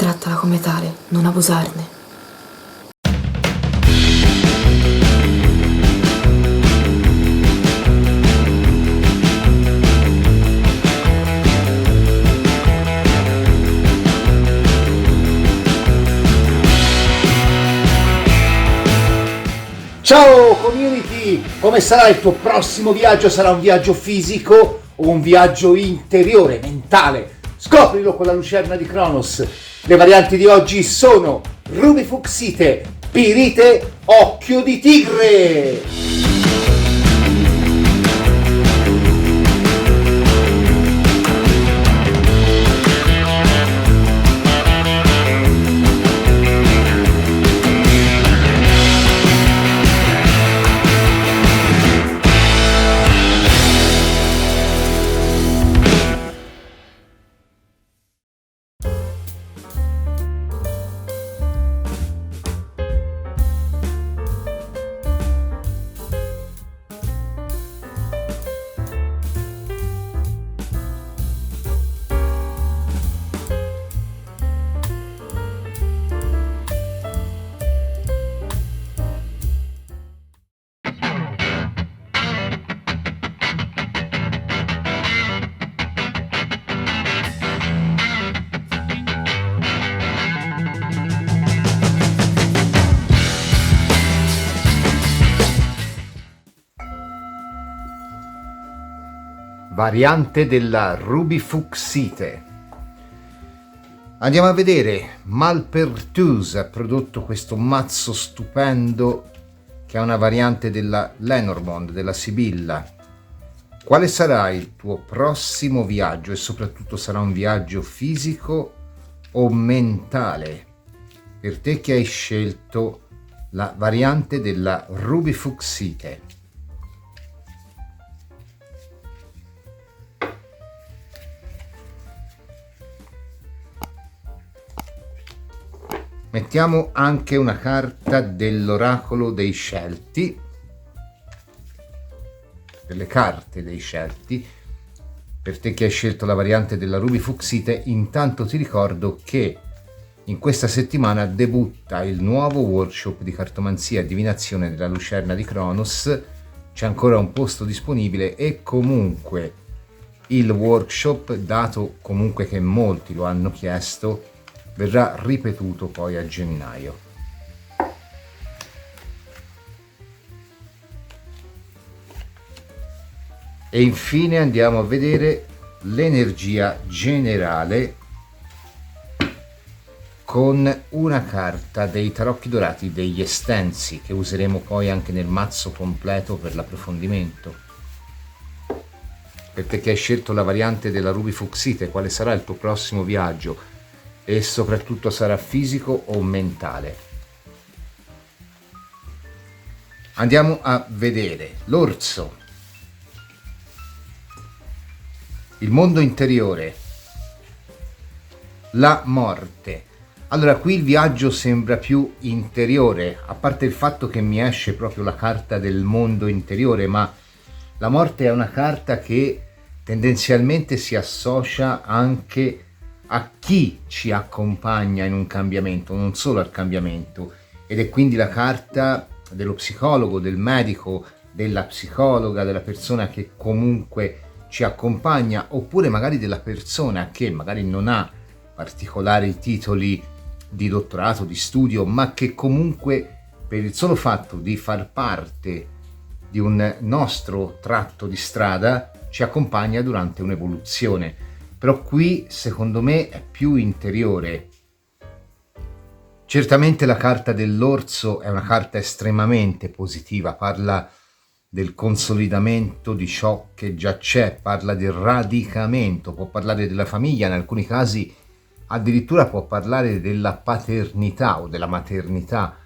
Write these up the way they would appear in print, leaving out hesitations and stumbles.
Trattala come tale, non abusarne. Ciao community, come sarà il tuo prossimo viaggio? Sarà un viaggio fisico o un viaggio interiore, mentale? Scoprilo con la lucerna di Cronos. Le varianti di oggi sono rubifuxite, pirite, occhio di tigre. Variante della rubifuxite. Andiamo a vedere. Malpertuis ha prodotto questo mazzo stupendo che è una variante della Lenormand, della Sibilla. Quale sarà il tuo prossimo viaggio e soprattutto sarà un viaggio fisico o mentale? Per te che hai scelto la variante della rubifuxite. Mettiamo anche una carta dell'oracolo dei Scelti, delle carte dei Scelti. Per te che hai scelto la variante della rubifuxite, intanto ti ricordo che in questa settimana debutta il nuovo workshop di cartomanzia e divinazione della lucerna di Cronos. C'è ancora un posto disponibile e comunque il workshop, dato comunque che molti lo hanno chiesto, verrà ripetuto poi a gennaio. E infine andiamo a vedere l'energia generale con una carta dei tarocchi dorati degli estensi, che useremo poi anche nel mazzo completo per l'approfondimento. Per te che hai scelto la variante della rubifuxite, quale sarà il tuo prossimo viaggio? E soprattutto sarà fisico o mentale? Andiamo a vedere l'orso, il mondo interiore, la morte. Allora, qui il viaggio sembra più interiore, a parte il fatto che mi esce proprio la carta del mondo interiore, ma la morte è una carta che tendenzialmente si associa anche a chi ci accompagna in un cambiamento, non solo al cambiamento, ed è quindi la carta dello psicologo, del medico, della psicologa, della persona che comunque ci accompagna, oppure magari della persona che magari non ha particolari titoli di dottorato, di studio, ma che comunque per il solo fatto di far parte di un nostro tratto di strada ci accompagna durante un'evoluzione. Però qui secondo me è più interiore. Certamente la carta dell'orso è una carta estremamente positiva, parla del consolidamento di ciò che già c'è, parla del radicamento, può parlare della famiglia, in alcuni casi addirittura può parlare della paternità o della maternità.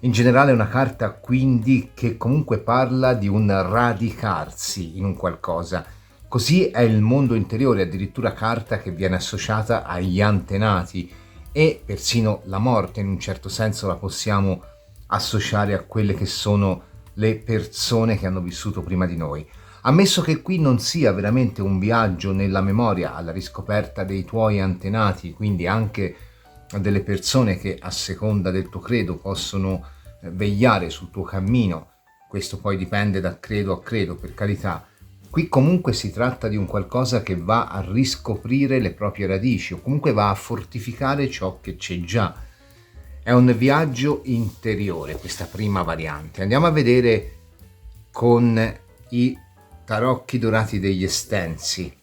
In generale è una carta quindi che comunque parla di un radicarsi in un qualcosa. Così è il mondo interiore, addirittura carta che viene associata agli antenati, e persino la morte in un certo senso la possiamo associare a quelle che sono le persone che hanno vissuto prima di noi. Ammesso che qui non sia veramente un viaggio nella memoria alla riscoperta dei tuoi antenati, quindi anche delle persone che a seconda del tuo credo possono vegliare sul tuo cammino. Questo poi dipende da credo a credo, per carità. Qui comunque si tratta di un qualcosa che va a riscoprire le proprie radici o comunque va a fortificare ciò che c'è già. È un viaggio interiore questa prima variante. Andiamo a vedere con i tarocchi dorati degli estensi.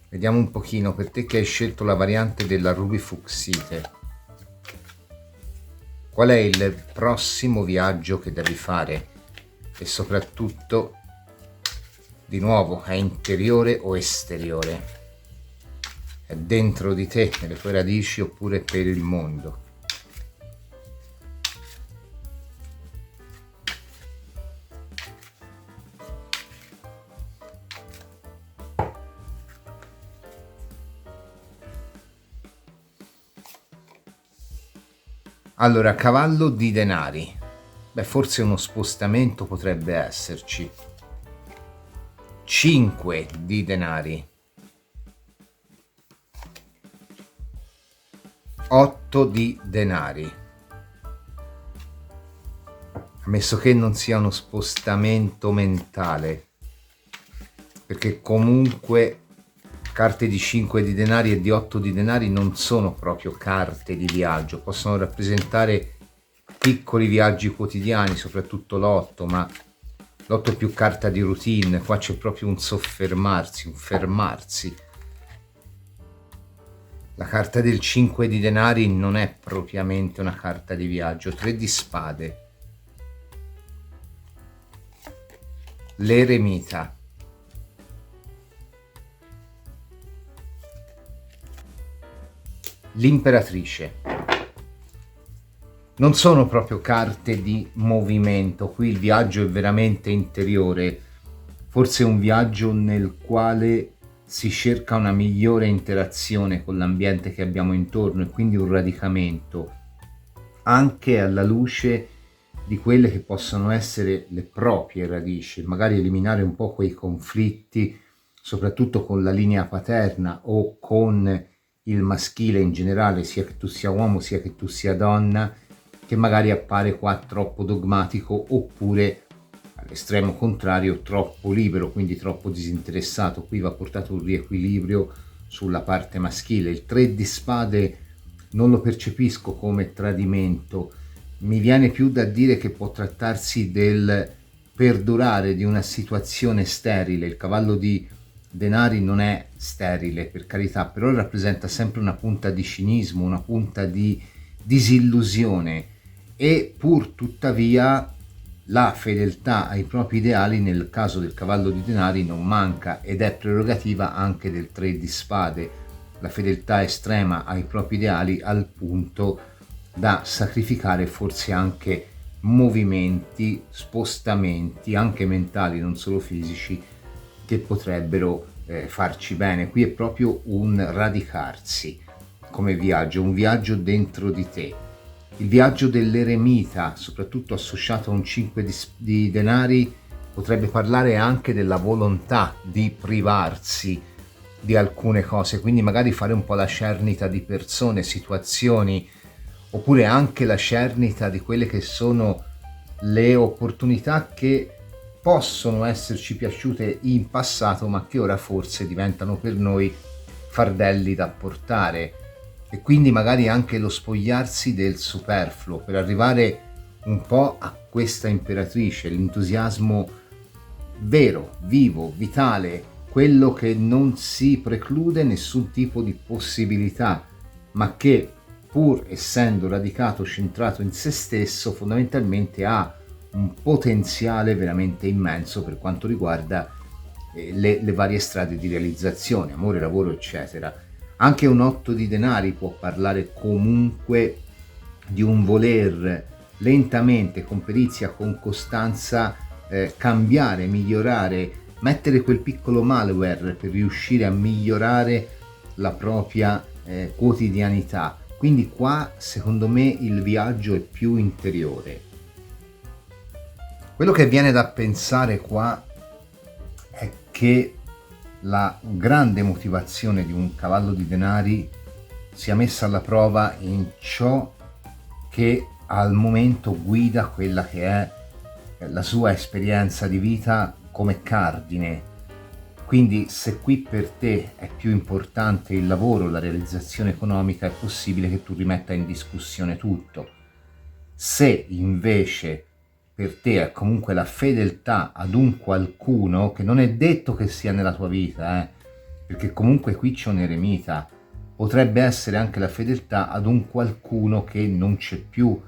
Vediamo un pochino per te che hai scelto la variante della Ruby Fuchsite. Qual è il prossimo viaggio che devi fare? E soprattutto, di nuovo, è interiore o esteriore? È dentro di te, nelle tue radici, oppure per il mondo? Allora, cavallo di denari. Beh, forse uno spostamento potrebbe esserci. 5 di denari. 8 di denari. Ammesso che non sia uno spostamento mentale, perché comunque carte di 5 di denari e di 8 di denari non sono proprio carte di viaggio, possono rappresentare piccoli viaggi quotidiani, soprattutto l'8, ma l'8 è più carta di routine, qua c'è proprio un soffermarsi, un fermarsi. La carta del 5 di denari non è propriamente una carta di viaggio. 3 di spade. L'eremita. L'imperatrice. Non sono proprio carte di movimento, qui il viaggio è veramente interiore, forse un viaggio nel quale si cerca una migliore interazione con l'ambiente che abbiamo intorno e quindi un radicamento, anche alla luce di quelle che possono essere le proprie radici, magari eliminare un po' quei conflitti, soprattutto con la linea paterna o con il maschile in generale, sia che tu sia uomo sia che tu sia donna, che magari appare qua troppo dogmatico oppure all'estremo contrario troppo libero, quindi troppo disinteressato. Qui va portato un riequilibrio sulla parte maschile. Il 3 di spade non lo percepisco come tradimento, mi viene più da dire che può trattarsi del perdurare di una situazione sterile. Il cavallo di denari non è sterile, per carità, però rappresenta sempre una punta di cinismo, una punta di disillusione e pur tuttavia la fedeltà ai propri ideali nel caso del cavallo di denari non manca ed è prerogativa anche del 3 di spade, la fedeltà estrema ai propri ideali al punto da sacrificare forse anche movimenti, spostamenti anche mentali, non solo fisici, che potrebbero farci bene. Qui è proprio un radicarsi come viaggio, un viaggio dentro di te. Il viaggio dell'eremita, soprattutto associato a un 5 di denari, potrebbe parlare anche della volontà di privarsi di alcune cose, quindi magari fare un po' la cernita di persone, situazioni, oppure anche la cernita di quelle che sono le opportunità che possono esserci piaciute in passato ma che ora forse diventano per noi fardelli da portare, e quindi magari anche lo spogliarsi del superfluo per arrivare un po' a questa imperatrice, l'entusiasmo vero, vivo, vitale, quello che non si preclude nessun tipo di possibilità ma che pur essendo radicato, centrato in se stesso, fondamentalmente ha un potenziale veramente immenso per quanto riguarda le varie strade di realizzazione, amore, lavoro, eccetera. Anche un 8 di denari può parlare comunque di un voler lentamente, con perizia, con costanza, cambiare, migliorare, mettere quel piccolo malware per riuscire a migliorare la propria quotidianità. Quindi qua secondo me il viaggio è più interiore. Quello che viene da pensare qua è che la grande motivazione di un cavallo di denari sia messa alla prova in ciò che al momento guida quella che è la sua esperienza di vita come cardine. Quindi se qui per te è più importante il lavoro, la realizzazione economica, è possibile che tu rimetta in discussione tutto. Se invece per te è comunque la fedeltà ad un qualcuno, che non è detto che sia nella tua vita, perché comunque qui c'è un eremita, potrebbe essere anche la fedeltà ad un qualcuno che non c'è più,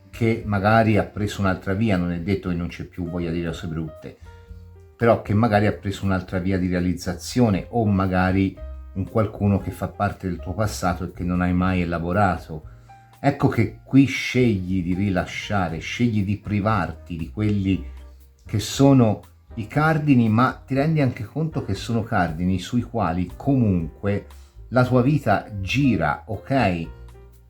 che magari ha preso un'altra via, non è detto che non c'è più, voglia dire cose brutte, però che magari ha preso un'altra via di realizzazione, o magari un qualcuno che fa parte del tuo passato e che non hai mai elaborato. Ecco che qui scegli di rilasciare, scegli di privarti di quelli che sono i cardini, ma ti rendi anche conto che sono cardini sui quali comunque la tua vita gira, ok?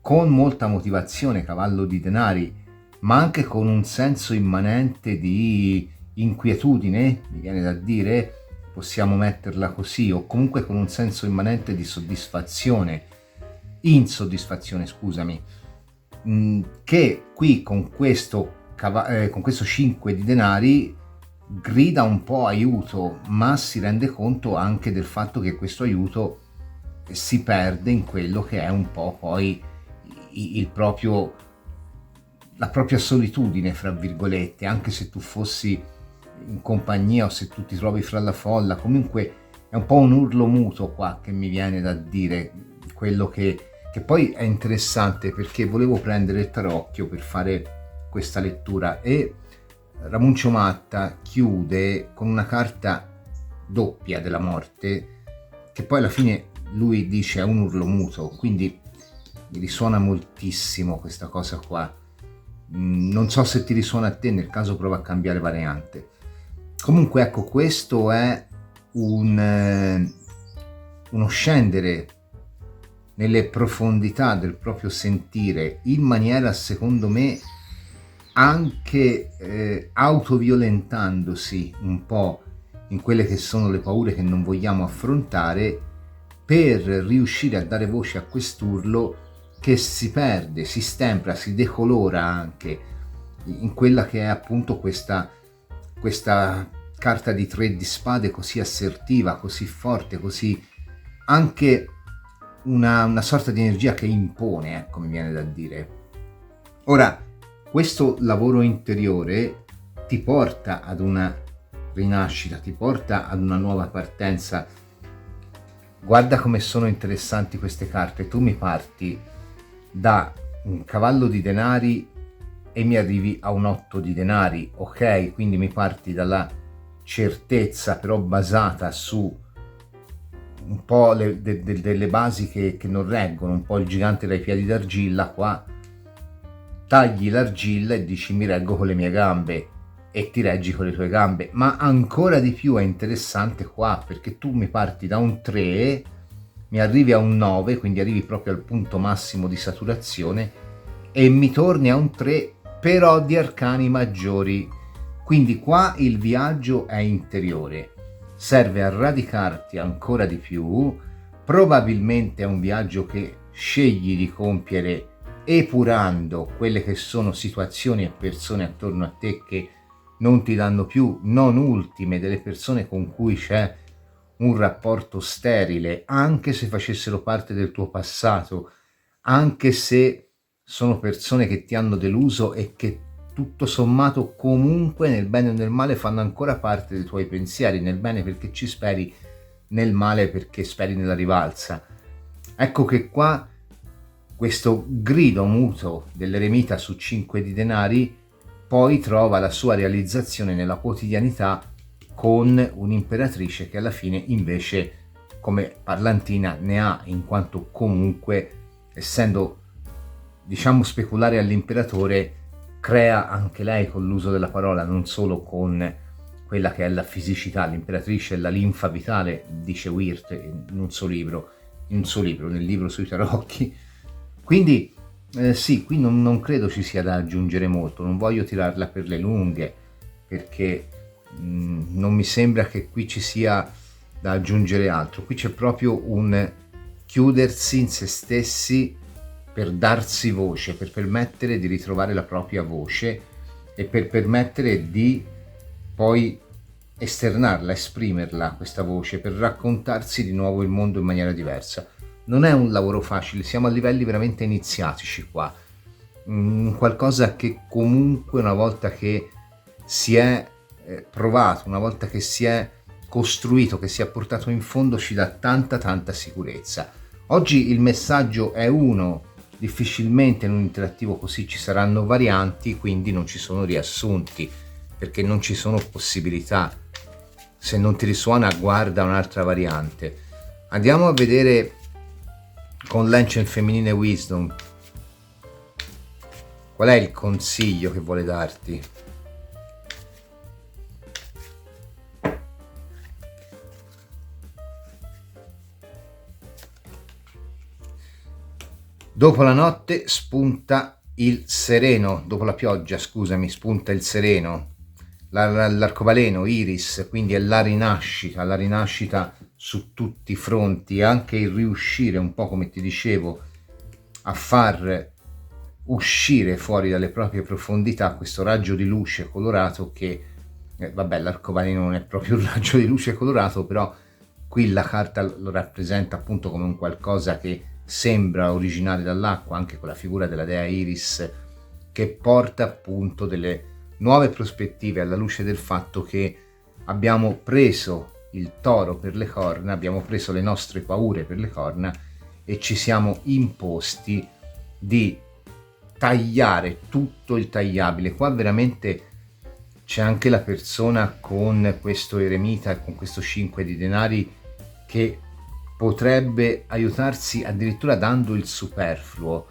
Con molta motivazione, cavallo di denari, ma anche con un senso immanente di inquietudine, mi viene da dire, possiamo metterla così, o comunque con un senso immanente di insoddisfazione, scusami, che qui con questo 5 di denari grida un po' aiuto, ma si rende conto anche del fatto che questo aiuto si perde in quello che è un po' poi la propria solitudine, fra virgolette, anche se tu fossi in compagnia o se tu ti trovi fra la folla. Comunque è un po' un urlo muto qua che mi viene da dire, quello che poi è interessante, perché volevo prendere il tarocchio per fare questa lettura e Ramuncio Matta chiude con una carta doppia della morte, che poi alla fine lui dice è un urlo muto, quindi mi risuona moltissimo questa cosa qua. Non so se ti risuona a te, nel caso prova a cambiare variante. Comunque ecco, questo è uno scendere nelle profondità del proprio sentire in maniera, secondo me, anche autoviolentandosi un po' in quelle che sono le paure che non vogliamo affrontare, per riuscire a dare voce a quest'urlo che si perde, si stempera, si decolora anche in quella che è appunto questa carta di 3 di spade così assertiva, così forte, così anche una sorta di energia che impone, ecco, mi viene da dire. Ora, questo lavoro interiore ti porta ad una rinascita, ti porta ad una nuova partenza. Guarda come sono interessanti queste carte. Tu mi parti da un cavallo di denari e mi arrivi a un 8 di denari, ok? Quindi mi parti dalla certezza, però basata su un po' delle basi che non reggono, un po' il gigante dai piedi d'argilla. Qua tagli l'argilla e dici mi reggo con le mie gambe, e ti reggi con le tue gambe. Ma ancora di più è interessante qua, perché tu mi parti da un 3, mi arrivi a un 9, quindi arrivi proprio al punto massimo di saturazione, e mi torni a un 3 però di arcani maggiori. Quindi qua il viaggio è interiore, serve a radicarti ancora di più. Probabilmente è un viaggio che scegli di compiere epurando quelle che sono situazioni e persone attorno a te che non ti danno più, non ultime delle persone con cui c'è un rapporto sterile, anche se facessero parte del tuo passato, anche se sono persone che ti hanno deluso e che tutto sommato comunque nel bene o nel male fanno ancora parte dei tuoi pensieri, nel bene perché ci speri, nel male perché speri nella rivalsa. Ecco che qua questo grido muto dell'eremita su 5 di denari poi trova la sua realizzazione nella quotidianità con un'imperatrice che alla fine invece come parlantina ne ha, in quanto comunque, essendo diciamo speculare all'imperatore, crea anche lei con l'uso della parola, non solo con quella che è la fisicità. L'imperatrice è la linfa vitale, dice Wirth in un suo libro, nel libro sui tarocchi. Quindi sì, qui non credo ci sia da aggiungere molto, non voglio tirarla per le lunghe, perché non mi sembra che qui ci sia da aggiungere altro. Qui c'è proprio un chiudersi in se stessi per darsi voce, per permettere di ritrovare la propria voce e per permettere di poi esternarla, esprimerla questa voce, per raccontarsi di nuovo il mondo in maniera diversa. Non è un lavoro facile, siamo a livelli veramente iniziatici qua, qualcosa che comunque una volta che si è provato, una volta che si è costruito, che si è portato in fondo, ci dà tanta sicurezza. Oggi il messaggio è uno, difficilmente in un interattivo così ci saranno varianti, quindi non ci sono riassunti, perché non ci sono possibilità. Se non ti risuona, guarda un'altra variante. Andiamo a vedere con l'Ancient Feminine Wisdom qual è il consiglio che vuole darti. Dopo la notte spunta il sereno, dopo la pioggia, scusami, spunta il sereno, l'arcobaleno, Iris, quindi è la rinascita su tutti i fronti, anche il riuscire un po', come ti dicevo, a far uscire fuori dalle proprie profondità questo raggio di luce colorato che, vabbè, l'arcobaleno non è proprio un raggio di luce colorato, però qui la carta lo rappresenta appunto come un qualcosa che sembra originare dall'acqua, anche con la figura della dea Iris, che porta appunto delle nuove prospettive alla luce del fatto che abbiamo preso il toro per le corna, abbiamo preso le nostre paure per le corna e ci siamo imposti di tagliare tutto il tagliabile. Qua veramente c'è anche la persona con questo eremita e con questo 5 di denari che potrebbe aiutarsi addirittura dando il superfluo.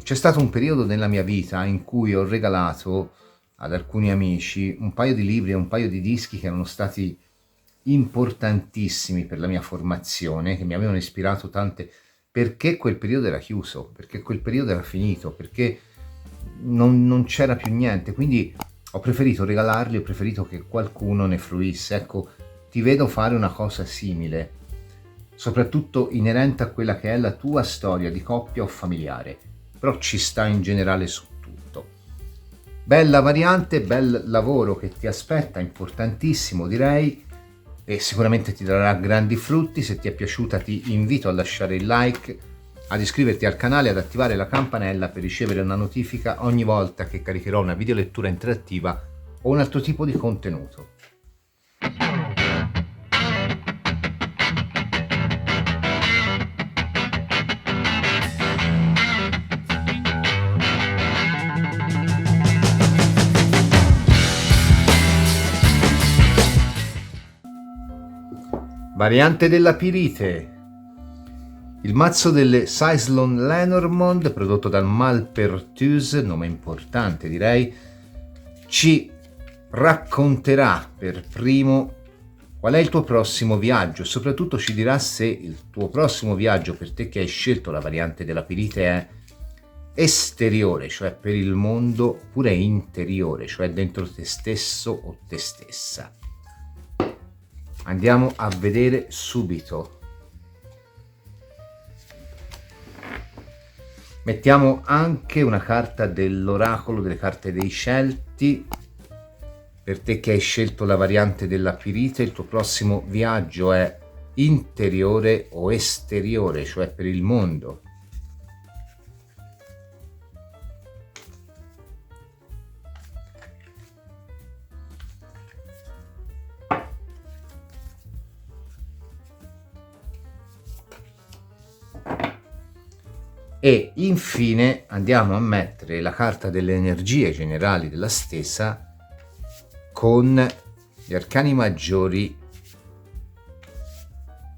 C'è stato un periodo nella mia vita in cui ho regalato ad alcuni amici un paio di libri e un paio di dischi che erano stati importantissimi per la mia formazione, che mi avevano ispirato tante, perché quel periodo era chiuso, perché quel periodo era finito, perché non c'era più niente, quindi ho preferito regalarli, ho preferito che qualcuno ne fruisse. Ecco, ti vedo fare una cosa simile, soprattutto inerente a quella che è la tua storia di coppia o familiare, però ci sta in generale su tutto. Bella variante, bel lavoro che ti aspetta, importantissimo direi, e sicuramente ti darà grandi frutti. Se ti è piaciuta ti invito a lasciare il like, ad iscriverti al canale, ad attivare la campanella per ricevere una notifica ogni volta che caricherò una videolettura interattiva o un altro tipo di contenuto. Variante della pirite. Il mazzo delle Saislon Lenormand, prodotto dal Malpertuis, nome importante direi, ci racconterà per primo qual è il tuo prossimo viaggio e soprattutto ci dirà se il tuo prossimo viaggio, per te che hai scelto la variante della pirite, è esteriore, cioè per il mondo, oppure interiore, cioè dentro te stesso o te stessa. Andiamo a vedere subito. Mettiamo anche una carta dell'oracolo, delle carte dei Celti. Per te che hai scelto la variante della pirite, il tuo prossimo viaggio è interiore o esteriore, cioè per il mondo. E infine andiamo a mettere la carta delle energie generali della stessa con gli arcani maggiori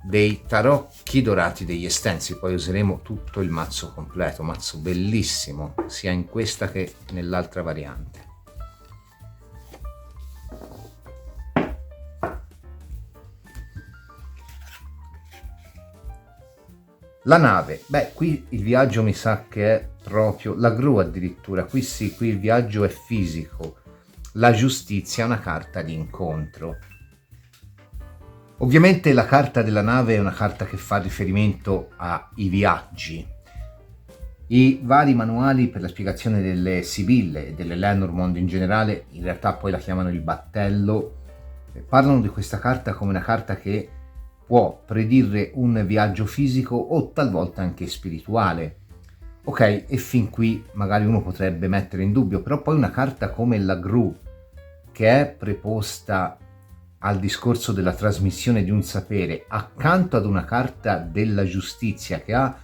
dei tarocchi dorati degli estensi. Poi useremo tutto il mazzo completo, mazzo bellissimo sia in questa che nell'altra variante. La nave, beh, qui il viaggio mi sa che è proprio la gru addirittura, qui sì, qui il viaggio è fisico. La giustizia è una carta di incontro. Ovviamente la carta della nave è una carta che fa riferimento ai viaggi. I vari manuali per la spiegazione delle Sibille e delle Lenormand in generale, in realtà poi la chiamano il battello, parlano di questa carta come una carta che può predire un viaggio fisico o talvolta anche spirituale. Ok, e fin qui magari uno potrebbe mettere in dubbio, però poi una carta come la Gru, che è preposta al discorso della trasmissione di un sapere, accanto ad una carta della giustizia che ha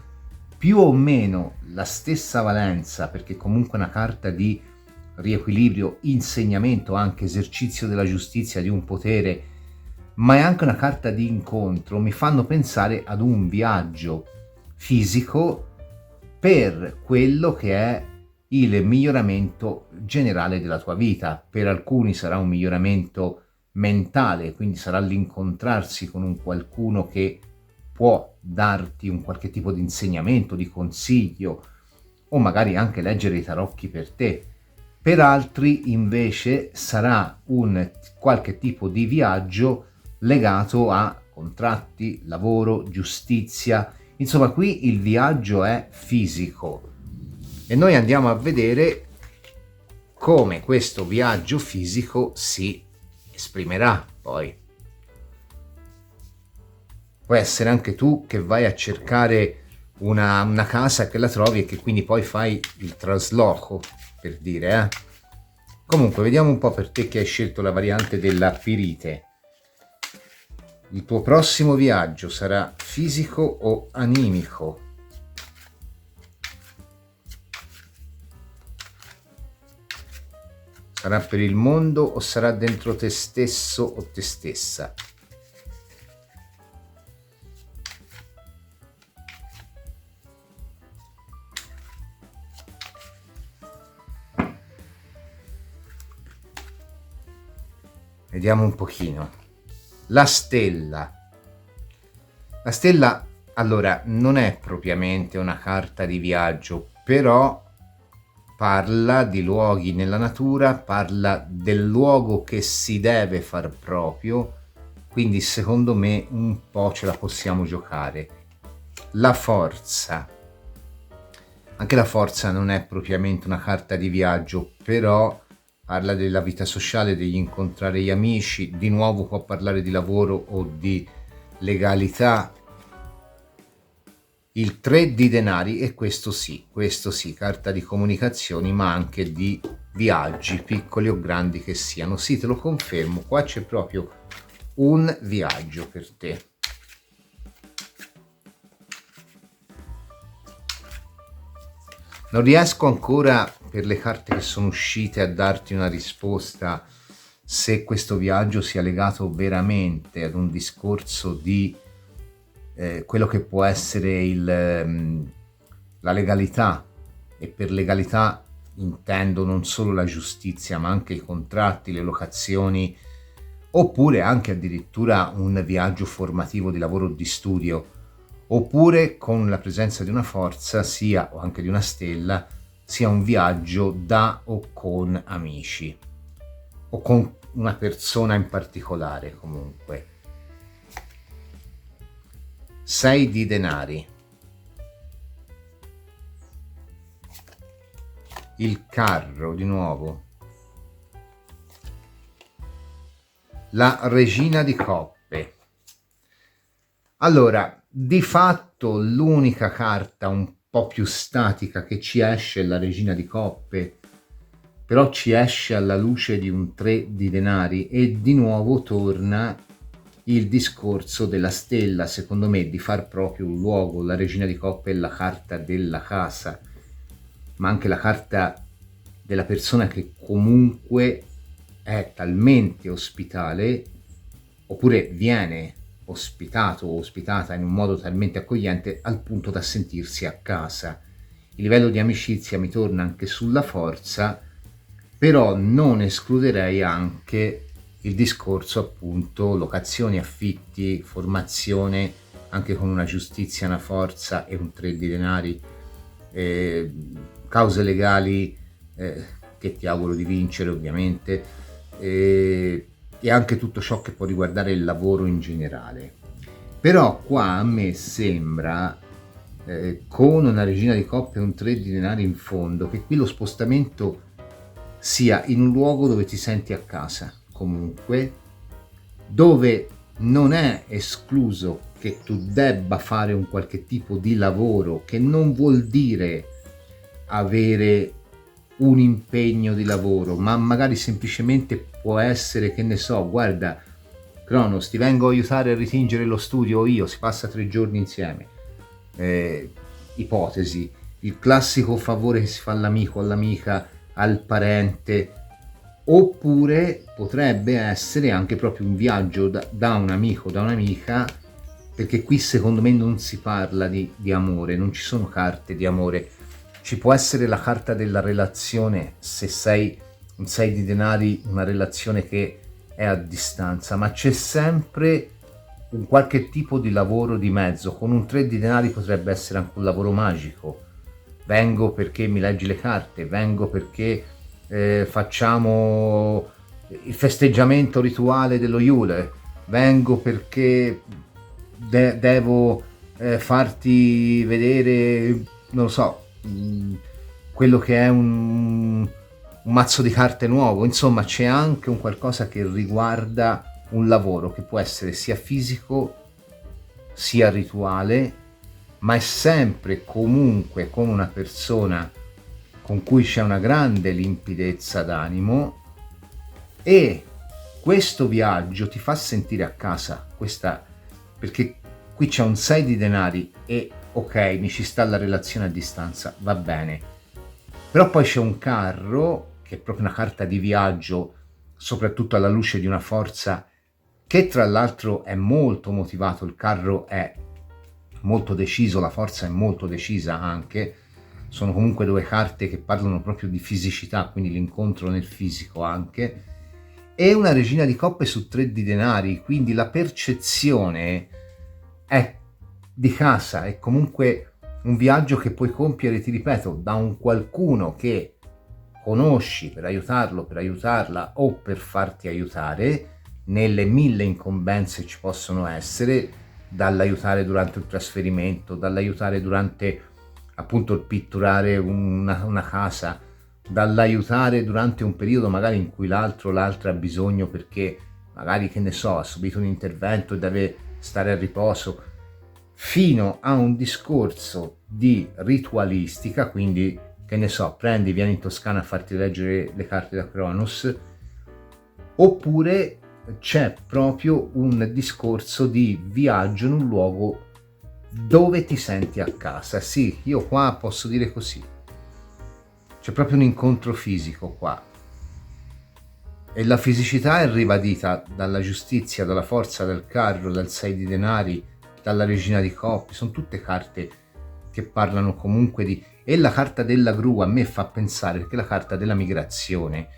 più o meno la stessa valenza, perché comunque è una carta di riequilibrio, insegnamento, anche esercizio della giustizia, di un potere, ma è anche una carta di incontro, mi fanno pensare ad un viaggio fisico per quello che è il miglioramento generale della tua vita. Per alcuni sarà un miglioramento mentale, quindi sarà l'incontrarsi con un qualcuno che può darti un qualche tipo di insegnamento, di consiglio, o magari anche leggere i tarocchi per te. Per altri invece sarà un qualche tipo di viaggio legato a contratti, lavoro, giustizia. Insomma, qui il viaggio è fisico e noi andiamo a vedere come questo viaggio fisico si esprimerà poi. Può essere anche tu che vai a cercare una casa, che la trovi e che quindi poi fai il trasloco, per dire. Comunque, vediamo un po' per te che hai scelto la variante della Pirite. Il tuo prossimo viaggio sarà fisico o animico? Sarà per il mondo o sarà dentro te stesso o te stessa? Vediamo un pochino. La stella. La stella, allora, non è propriamente una carta di viaggio, però parla di luoghi nella natura, parla del luogo che si deve far proprio, quindi secondo me un po' ce la possiamo giocare. La forza. Anche la forza non è propriamente una carta di viaggio, però parla della vita sociale, degli incontrare gli amici, di nuovo può parlare di lavoro o di legalità. Il 3 di denari, e questo sì, carta di comunicazioni, ma anche di viaggi, piccoli o grandi che siano. Sì, te lo confermo, qua c'è proprio un viaggio per te. Non riesco ancora, per le carte che sono uscite, a darti una risposta se questo viaggio sia legato veramente ad un discorso di quello che può essere la legalità, e per legalità intendo non solo la giustizia ma anche i contratti, le locazioni, oppure anche addirittura un viaggio formativo di lavoro o di studio, oppure con la presenza di una forza sia, o anche di una stella, sia un viaggio da o con amici o con una persona in particolare. Comunque 6 di denari, il carro di nuovo, la regina di coppe. Allora, di fatto l'unica carta un po' più statica che ci esce è la regina di coppe, però ci esce alla luce di un 3 di denari e di nuovo torna il discorso della stella, secondo me, di far proprio un luogo. La regina di coppe è la carta della casa, ma anche la carta della persona che comunque è talmente ospitale, oppure viene ospitato o ospitata in un modo talmente accogliente al punto da sentirsi a casa. Il livello di amicizia mi torna anche sulla forza, però non escluderei anche il discorso appunto locazioni, affitti, formazione, anche con una giustizia, una forza e un 3 di denari, cause legali che ti auguro di vincere ovviamente, e anche tutto ciò che può riguardare il lavoro in generale. Però qua a me sembra, con una regina di coppe e un 3 di denari in fondo, che qui lo spostamento sia in un luogo dove ti senti a casa, comunque, dove non è escluso che tu debba fare un qualche tipo di lavoro, che non vuol dire avere un impegno di lavoro, ma magari semplicemente può essere, che ne so, guarda Cronos, ti vengo a aiutare a ritingere lo studio io, si passa 3 giorni insieme. Ipotesi, il classico favore che si fa all'amico, all'amica, al parente, oppure potrebbe essere anche proprio un viaggio da un amico, da un'amica, perché qui secondo me non si parla di amore, non ci sono carte di amore. Ci può essere la carta della relazione, se sei un 6 di denari, una relazione che è a distanza, ma c'è sempre un qualche tipo di lavoro di mezzo. Con un 3 di denari potrebbe essere anche un lavoro magico. Vengo perché mi leggi le carte, vengo perché facciamo il festeggiamento rituale dello Yule, vengo perché devo farti vedere, non lo so, quello che è un mazzo di carte nuovo. Insomma, c'è anche un qualcosa che riguarda un lavoro che può essere sia fisico sia rituale, ma è sempre comunque con una persona con cui c'è una grande limpidezza d'animo, e questo viaggio ti fa sentire a casa, perché qui c'è un 6 di denari e ok, mi ci sta la relazione a distanza, va bene, però poi c'è un carro che è proprio una carta di viaggio, soprattutto alla luce di una forza che tra l'altro è molto motivato. Il carro è molto deciso, la forza è molto decisa anche, sono comunque 2 carte che parlano proprio di fisicità, quindi l'incontro nel fisico anche, e una regina di coppe su 3 di denari, quindi la percezione è di casa, è comunque un viaggio che puoi compiere, ti ripeto, da un qualcuno che conosci per aiutarlo, per aiutarla o per farti aiutare. Nelle 1000 incombenze ci possono essere, dall'aiutare durante il trasferimento, dall'aiutare durante appunto il pitturare una casa, dall'aiutare durante un periodo magari in cui l'altra ha bisogno perché magari, che ne so, ha subito un intervento e deve stare a riposo, fino a un discorso di ritualistica, quindi, che ne so, vieni in Toscana a farti leggere le carte da Cronos, oppure c'è proprio un discorso di viaggio in un luogo dove ti senti a casa. Sì, io qua posso dire così, c'è proprio un incontro fisico qua, e la fisicità è ribadita dalla giustizia, dalla forza del carro, dal 6 di denari, dalla regina di coppe. Sono tutte carte che parlano comunque di... E la carta della gru a me fa pensare, perché è la carta della migrazione,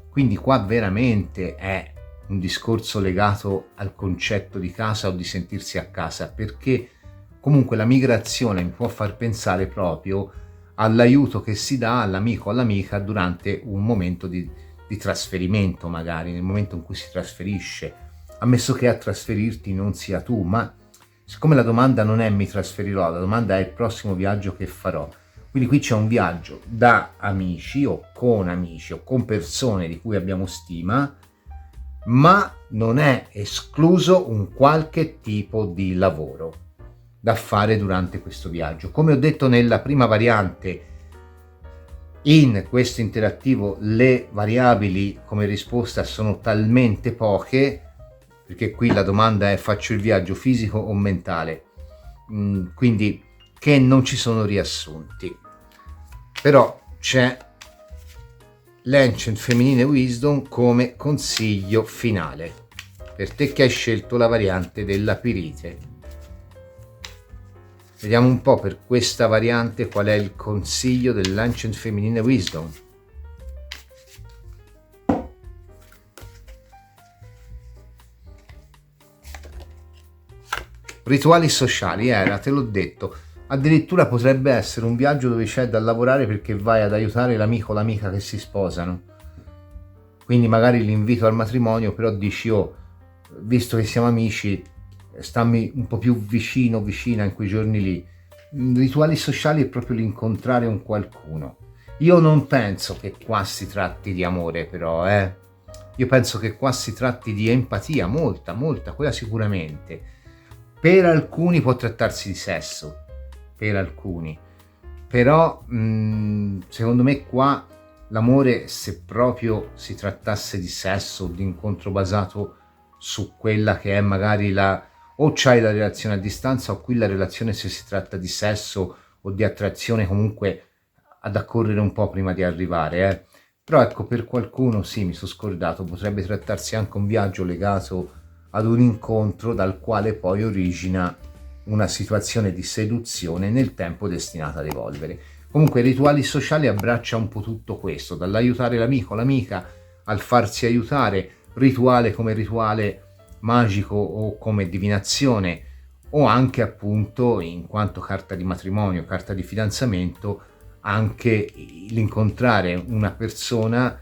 quindi qua veramente è un discorso legato al concetto di casa o di sentirsi a casa, perché comunque la migrazione mi può far pensare proprio all'aiuto che si dà all'amico o all'amica durante un momento di trasferimento, magari nel momento in cui si trasferisce, ammesso che a trasferirti non sia tu, ma siccome la domanda non è mi trasferirò, la domanda è il prossimo viaggio che farò. Quindi qui c'è un viaggio da amici o con persone di cui abbiamo stima, ma non è escluso un qualche tipo di lavoro da fare durante questo viaggio. Come ho detto nella prima variante, in questo interattivo le variabili come risposta sono talmente poche, perché qui la domanda è: faccio il viaggio fisico o mentale? Quindi che non ci sono riassunti. Però c'è l'Ancient Feminine Wisdom come consiglio finale per te che hai scelto la variante della pirite. Vediamo un po' per questa variante qual è il consiglio dell'Ancient Feminine Wisdom. Rituali sociali era, te l'ho detto, addirittura potrebbe essere un viaggio dove c'è da lavorare perché vai ad aiutare l'amico o l'amica che si sposano. quindi magari l'invito al matrimonio, però dici, oh, visto che siamo amici, stammi un po' più vicina in quei giorni lì. Rituali sociali è proprio l'incontrare un qualcuno. Io non penso che qua si tratti di amore, però, Io penso che qua si tratti di empatia, molta, quella sicuramente. Per alcuni può trattarsi di sesso, per alcuni. Però, secondo me qua l'amore, se proprio si trattasse di sesso, di incontro basato su quella che è magari o c'hai la relazione a distanza, o qui la relazione, se si tratta di sesso o di attrazione, comunque ad accorrere un po' prima di arrivare, Però ecco, per qualcuno, sì, mi sono scordato, potrebbe trattarsi anche un viaggio legato ad un incontro dal quale poi origina una situazione di seduzione nel tempo destinata ad evolvere. Comunque, i rituali sociali abbraccia un po' tutto questo, dall'aiutare l'amico, l'amica, al farsi aiutare, rituale come rituale magico o come divinazione, o anche appunto in quanto carta di matrimonio, carta di fidanzamento, anche l'incontrare una persona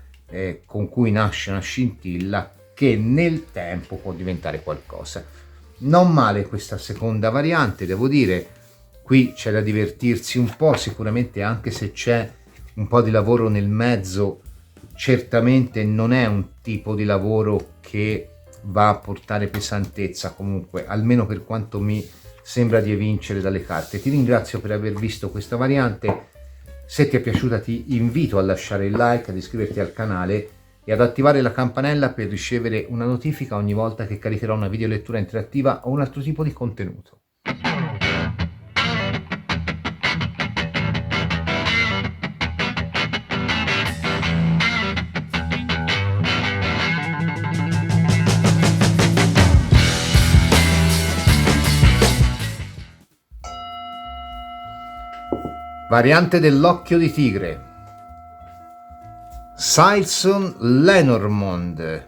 con cui nasce una scintilla che nel tempo può diventare qualcosa. Non male questa seconda variante, devo dire, qui c'è da divertirsi un po', sicuramente, anche se c'è un po' di lavoro nel mezzo, certamente non è un tipo di lavoro che va a portare pesantezza, comunque, almeno per quanto mi sembra di evincere dalle carte. Ti ringrazio per aver visto questa variante. Se ti è piaciuta ti invito a lasciare il like, ad iscriverti al canale e ad attivare la campanella per ricevere una notifica ogni volta che caricherò una videolettura interattiva o un altro tipo di contenuto. Variante dell'occhio di tigre. Silson Lenormand,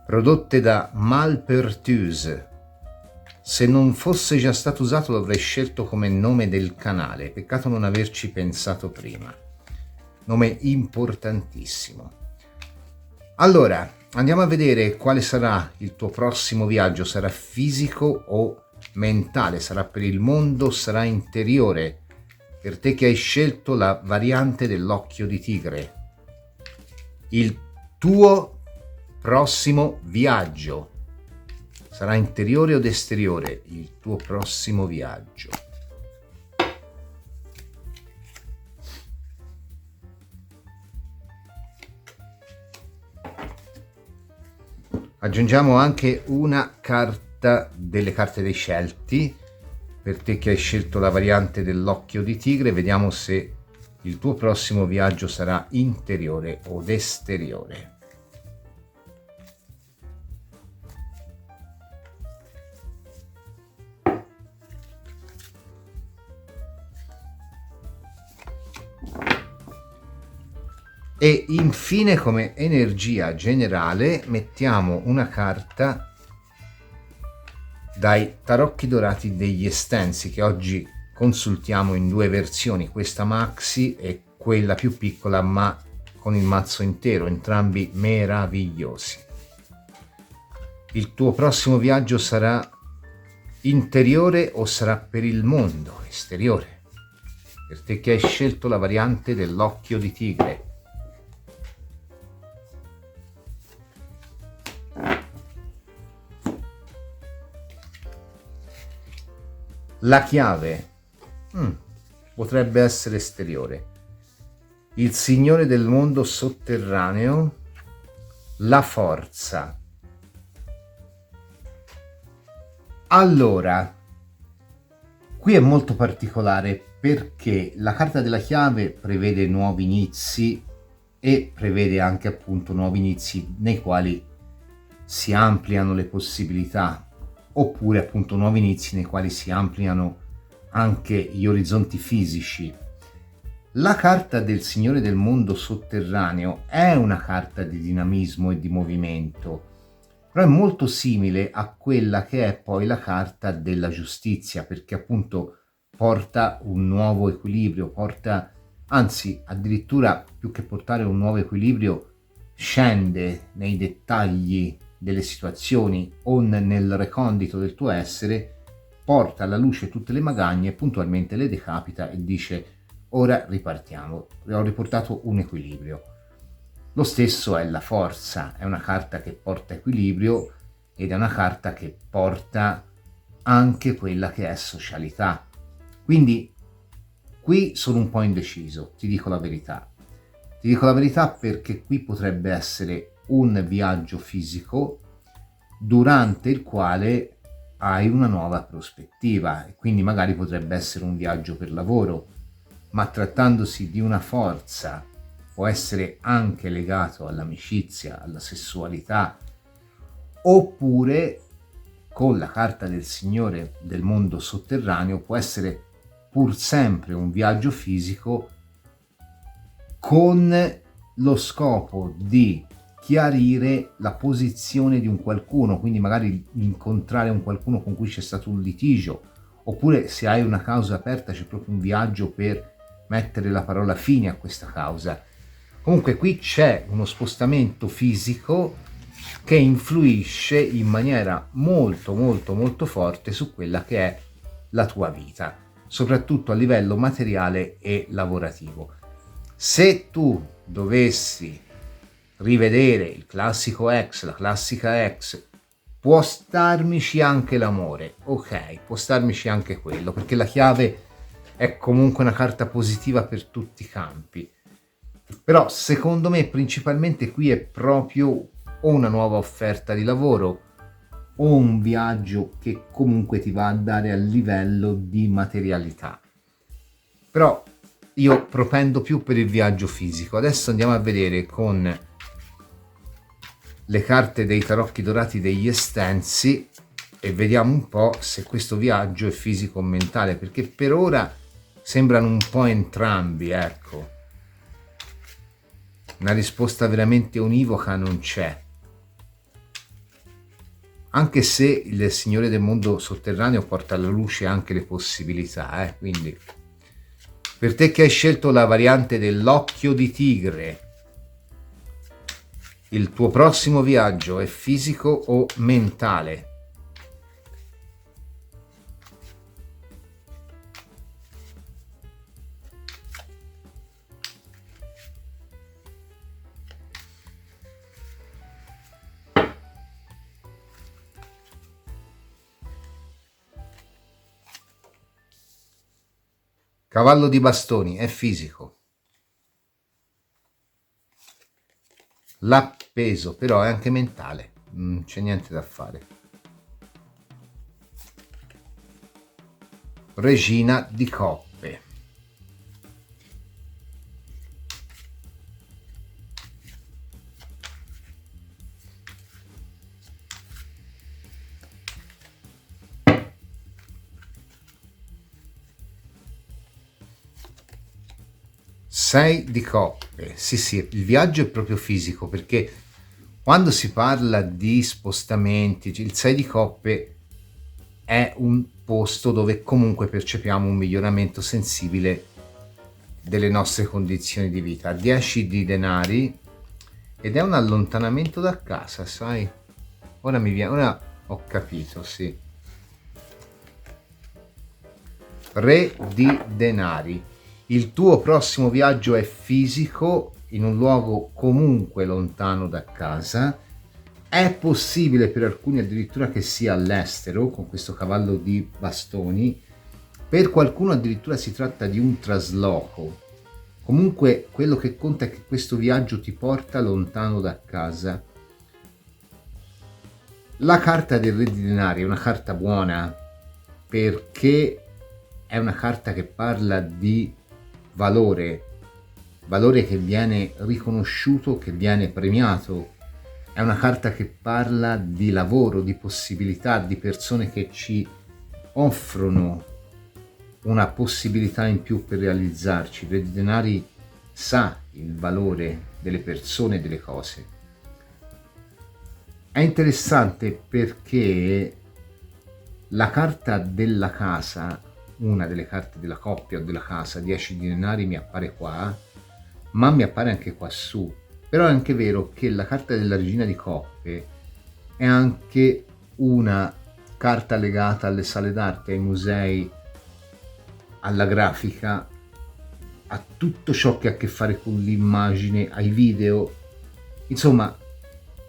prodotte da Malpertuse. Se non fosse già stato usato l'avrei scelto come nome del canale, peccato non averci pensato prima. Nome importantissimo. Allora, andiamo a vedere quale sarà il tuo prossimo viaggio. Sarà fisico o mentale? Sarà per il mondo? Sarà interiore? Per te che hai scelto la variante dell'occhio di tigre. Il tuo prossimo viaggio sarà interiore o esteriore? Il tuo prossimo viaggio. Aggiungiamo anche una carta delle carte dei scelti. Per te che hai scelto la variante dell'occhio di tigre, vediamo se il tuo prossimo viaggio sarà interiore o esteriore. E infine, come energia generale, mettiamo una carta dai tarocchi dorati degli estensi, che oggi consultiamo in due versioni, questa maxi e quella più piccola ma con il mazzo intero, entrambi meravigliosi. Il tuo prossimo viaggio sarà interiore o sarà per il mondo esteriore? Per te che hai scelto la variante dell'occhio di tigre. La chiave potrebbe essere esteriore. Il signore del mondo sotterraneo, la forza. Allora, qui è molto particolare perché la carta della chiave prevede nuovi inizi e prevede anche appunto nuovi inizi nei quali si ampliano le possibilità, oppure appunto nuovi inizi nei quali si ampliano anche gli orizzonti fisici. La carta del Signore del Mondo Sotterraneo è una carta di dinamismo e di movimento, però è molto simile a quella che è poi la carta della giustizia, perché appunto porta un nuovo equilibrio, anzi addirittura più che portare un nuovo equilibrio, scende nei dettagli delle situazioni o nel recondito del tuo essere, porta alla luce tutte le magagne, puntualmente le decapita e dice: ora ripartiamo, ho riportato un equilibrio. Lo stesso è la forza, è una carta che porta equilibrio ed è una carta che porta anche quella che è socialità. Quindi qui sono un po' indeciso, ti dico la verità. Ti dico la verità perché qui potrebbe essere un viaggio fisico durante il quale hai una nuova prospettiva e quindi magari potrebbe essere un viaggio per lavoro, ma trattandosi di una forza può essere anche legato all'amicizia, alla sessualità, oppure con la carta del Signore del mondo sotterraneo può essere pur sempre un viaggio fisico con lo scopo di chiarire la posizione di un qualcuno, quindi magari incontrare un qualcuno con cui c'è stato un litigio, oppure se hai una causa aperta c'è proprio un viaggio per mettere la parola fine a questa causa. Comunque qui c'è uno spostamento fisico che influisce in maniera molto molto molto forte su quella che è la tua vita, soprattutto a livello materiale e lavorativo. Se tu dovessi rivedere il classico ex, la classica ex, può starmici anche l'amore, ok, può starmici anche quello, perché la chiave è comunque una carta positiva per tutti i campi. Però secondo me principalmente qui è proprio o una nuova offerta di lavoro o un viaggio che comunque ti va a dare a livello di materialità. Però io propendo più per il viaggio fisico. Adesso andiamo a vedere con le carte dei tarocchi dorati degli estensi e vediamo un po' se questo viaggio è fisico o mentale, perché per ora sembrano un po' entrambi, ecco. Una risposta veramente univoca non c'è. Anche se il Signore del mondo sotterraneo porta alla luce anche le possibilità, quindi per te che hai scelto la variante dell'occhio di tigre, il tuo prossimo viaggio è fisico o mentale? Cavallo di bastoni è fisico. L'appeso però è anche mentale, non c'è niente da fare. Regina di coppe. Sei di coppe. Sì, il viaggio è proprio fisico, perché quando si parla di spostamenti, il 6 di coppe è un posto dove comunque percepiamo un miglioramento sensibile delle nostre condizioni di vita. 10 di denari ed è un allontanamento da casa, sai? Ora ho capito, sì. Re di denari. Il tuo prossimo viaggio è fisico, in un luogo comunque lontano da casa. È possibile per alcuni addirittura che sia all'estero, con questo cavallo di bastoni. Per qualcuno addirittura si tratta di un trasloco. Comunque quello che conta è che questo viaggio ti porta lontano da casa. La carta del Re di denari è una carta buona perché è una carta che parla di valore che viene riconosciuto, che viene premiato. È una carta che parla di lavoro, di possibilità, di persone che ci offrono una possibilità in più per realizzarci. Il Re di denari sa il valore delle persone e delle cose. È interessante perché la carta della casa, una delle carte della coppia o della casa, 10 di denari, mi appare qua, ma mi appare anche qua su. Però è anche vero che la carta della Regina di Coppe è anche una carta legata alle sale d'arte, ai musei, alla grafica, a tutto ciò che ha a che fare con l'immagine, ai video. Insomma,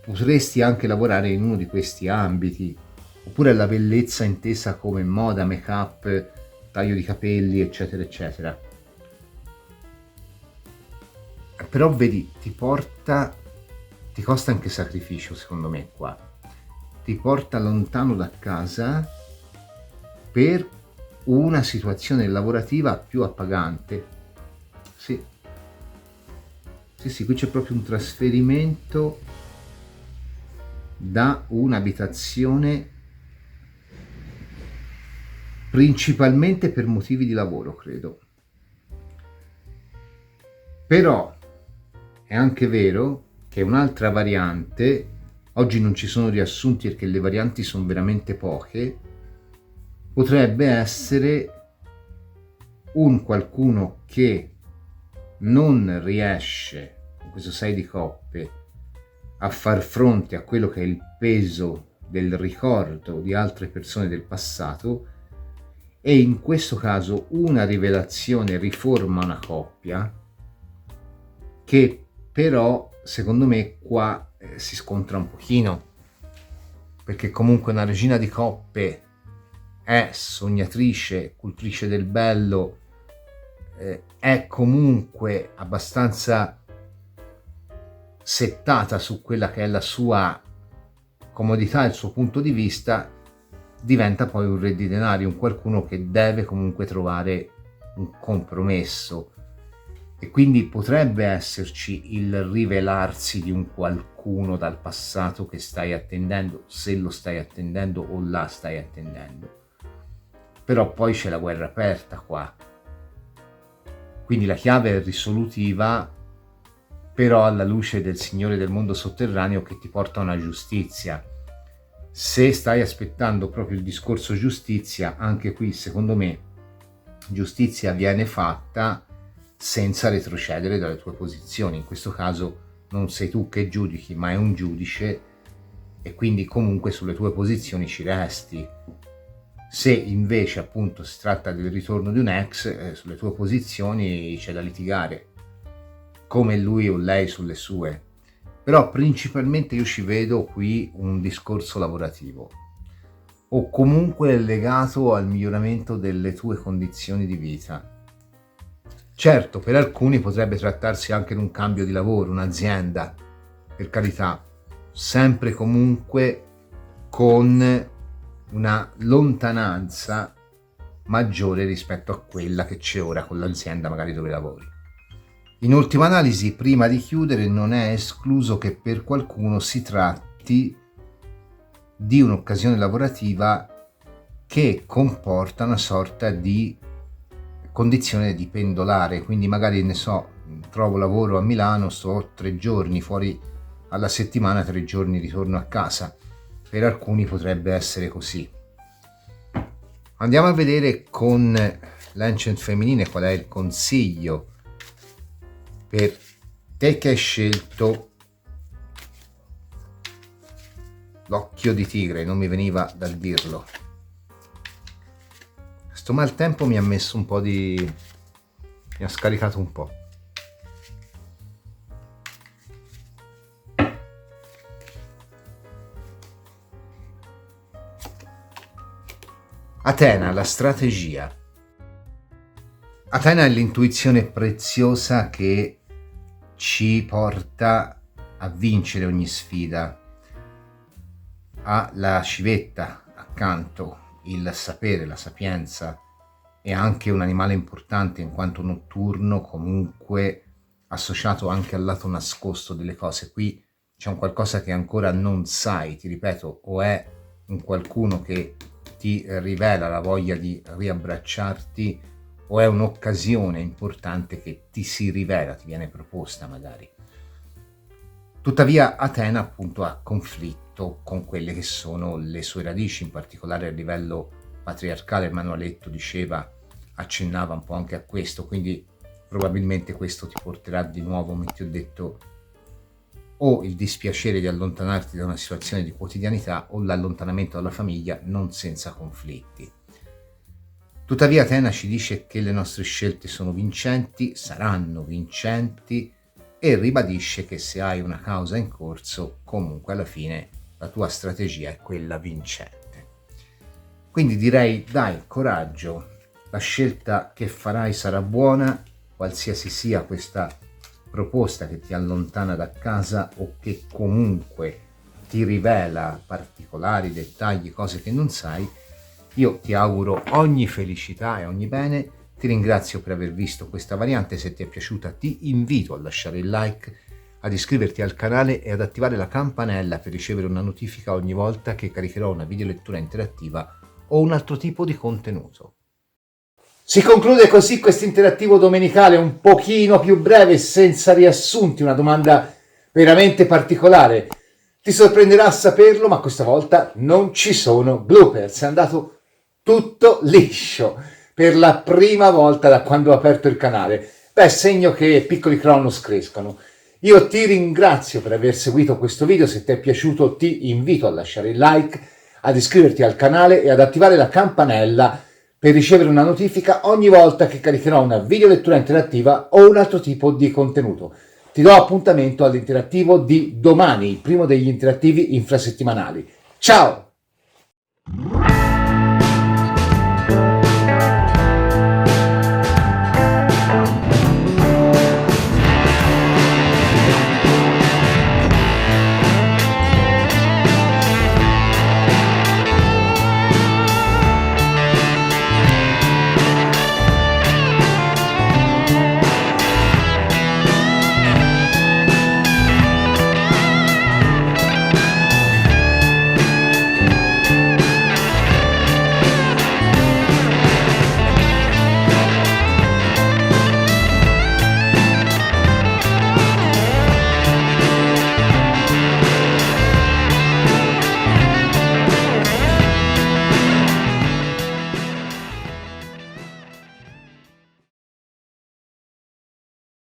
potresti anche lavorare in uno di questi ambiti, oppure alla bellezza intesa come moda, make-up, taglio di capelli, eccetera, eccetera. Però vedi, ti costa anche sacrificio, secondo me, qua. Ti porta lontano da casa per una situazione lavorativa più appagante. Sì, qui c'è proprio un trasferimento da un'abitazione principalmente per motivi di lavoro, credo. Però è anche vero che un'altra variante, oggi non ci sono riassunti perché le varianti sono veramente poche, potrebbe essere un qualcuno che non riesce, con questo 6 di coppe, a far fronte a quello che è il peso del ricordo di altre persone del passato, e in questo caso una rivelazione riforma una coppia che però secondo me qua si scontra un pochino, perché comunque una regina di coppe è sognatrice, cultrice del bello, è comunque abbastanza settata su quella che è la sua comodità, il suo punto di vista, diventa poi un re di denari, un qualcuno che deve comunque trovare un compromesso, e quindi potrebbe esserci il rivelarsi di un qualcuno dal passato che stai attendendo, se lo stai attendendo o la stai attendendo. Però poi c'è la guerra aperta qua, quindi la chiave è risolutiva, però alla luce del Signore del mondo sotterraneo che ti porta a una giustizia. Se stai aspettando proprio il discorso giustizia, anche qui secondo me giustizia viene fatta senza retrocedere dalle tue posizioni. In questo caso non sei tu che giudichi, ma è un giudice, e quindi comunque sulle tue posizioni ci resti. Se invece appunto si tratta del ritorno di un ex, sulle tue posizioni c'è da litigare, come lui o lei sulle sue. Però principalmente io ci vedo qui un discorso lavorativo, o comunque legato al miglioramento delle tue condizioni di vita. Certo, per alcuni potrebbe trattarsi anche di un cambio di lavoro, un'azienda, per carità, sempre comunque con una lontananza maggiore rispetto a quella che c'è ora con l'azienda magari dove lavori. In ultima analisi, prima di chiudere, non è escluso che per qualcuno si tratti di un'occasione lavorativa che comporta una sorta di condizione di pendolare, quindi magari ne so, trovo lavoro a Milano, sto 3 giorni fuori alla settimana, 3 giorni ritorno a casa. Per alcuni potrebbe essere così. Andiamo a vedere con l'Ancient femminile qual è il consiglio per te che hai scelto l'occhio di tigre. Non mi veniva dal dirlo. Sto maltempo mi ha messo un po' mi ha scaricato un po'. Atena, la strategia. Atena è l'intuizione preziosa che ci porta a vincere ogni sfida. Ha la civetta accanto, il sapere, la sapienza, è anche un animale importante in quanto notturno, comunque associato anche al lato nascosto delle cose. Qui c'è un qualcosa che ancora non sai, ti ripeto, o è un qualcuno che ti rivela la voglia di riabbracciarti, o è un'occasione importante che ti si rivela, ti viene proposta magari. Tuttavia Atena appunto ha conflitto con quelle che sono le sue radici, in particolare a livello patriarcale. Il manualetto diceva, accennava un po' anche a questo, quindi probabilmente questo ti porterà di nuovo, come ti ho detto, o il dispiacere di allontanarti da una situazione di quotidianità o l'allontanamento dalla famiglia non senza conflitti. Tuttavia Atena ci dice che le nostre scelte sono vincenti, saranno vincenti, e ribadisce che se hai una causa in corso, comunque alla fine la tua strategia è quella vincente. Quindi direi, dai, coraggio, la scelta che farai sarà buona, qualsiasi sia questa proposta che ti allontana da casa o che comunque ti rivela particolari, dettagli, cose che non sai. Io ti auguro ogni felicità e ogni bene. Ti ringrazio per aver visto questa variante. Se ti è piaciuta ti invito a lasciare il like, ad iscriverti al canale e ad attivare la campanella per ricevere una notifica ogni volta che caricherò una videolettura interattiva o un altro tipo di contenuto. Si conclude così questo interattivo domenicale un pochino più breve, senza riassunti, una domanda veramente particolare. Ti sorprenderà a saperlo, ma questa volta non ci sono bloopers, è andato tutto liscio per la prima volta da quando ho aperto il canale. Beh, segno che piccoli Cronos crescono. Io ti ringrazio per aver seguito questo video. Se ti è piaciuto ti invito a lasciare il like, ad iscriverti al canale e ad attivare la campanella per ricevere una notifica ogni volta che caricherò una videolettura interattiva o un altro tipo di contenuto. Ti do appuntamento all'interattivo di domani, il primo degli interattivi infrasettimanali. Ciao!